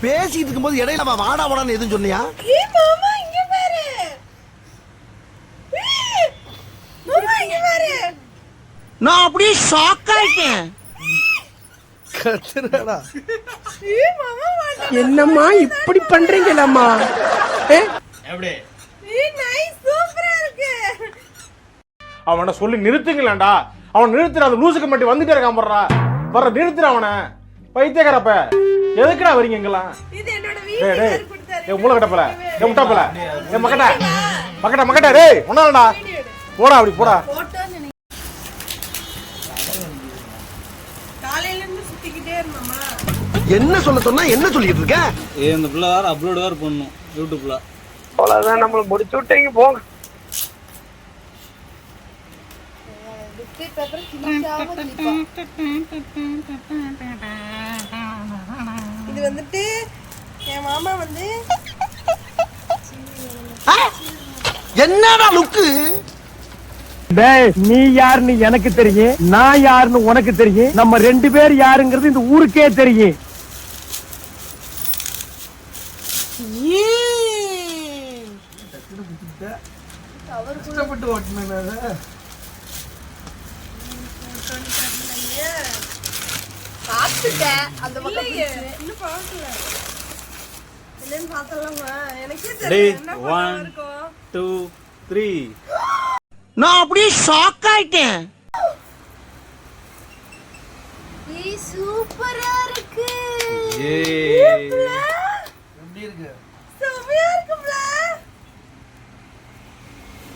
பேசிட்டு இருக்கும்போது இடையில வாடா வாடான்னு எதுவும் சொன்னியா? நான் அப்படியே ஷாக் ஆயிட்டேன். என்னம்மா இப்படி பண்றீங்களம்மா? அவனை சொல்லி நிறுத்துங்களேன்டா. அவன் நிறுத்துற அந்த லூசுக்கு மட்டும் வந்துட்டே இருக்கான். போடுறா வர்ற நிறுத்துற அவனை. பைத்தியக்காரப்ப எதுக்குடா வரீங்க எங்கெல்லாம்? மூளை கட்டப்பல முட்டாப்பல மக்கட்ட மக்கட்ட மக்கட்ட டேய் ஒன்னாலடா போடா அப்படி போடா. என்ன சொல்ல சொன்னா என்ன சொல்லிட்டு இருக்க? இந்த பிள்ளை வேற அப்லோட் வேற பண்ணணும் யூடியூப்ல. அவ்வளவுதான், நம்மள முடிச்சு விட்டீங்க போங்க. இது வந்துட்டு என் மாமா வந்து என்னடா லுக்கு? நீ யாருன்னு எனக்கு தெரியும், நான் யாருன்னு உனக்கு தெரியும். நம்ம ரெண்டு பேர் யாருங்கிறது இந்த ஊருக்கே தெரியும். நான் அப்படியே ஷாக் ஆயிட்டேன். சூப்பரா இருக்கு. எப்படி இருக்கு? செமையா இருக்குல.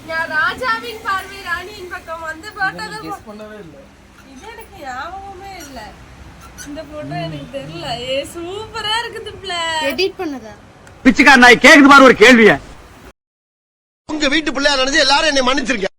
நான் ராஜாவின் பார்வை ராணியின் பக்கம் வந்து போட்டோல கெஸ் பண்ணவே இல்ல. இது எனக்கு ஞாபகமே இல்ல. இந்த போட்டோ எனக்கு தெரியல. சூப்பரா இருக்குது ப்ளே. எடிட் பண்ணதா? பிச்சைக்கார நாய் கேக்குது பாரு ஒரு கேள்விய. உங்க வீட்டு பிள்ளையா நினைச்சு எல்லாரும் என்னை மன்னிச்சிருங்க.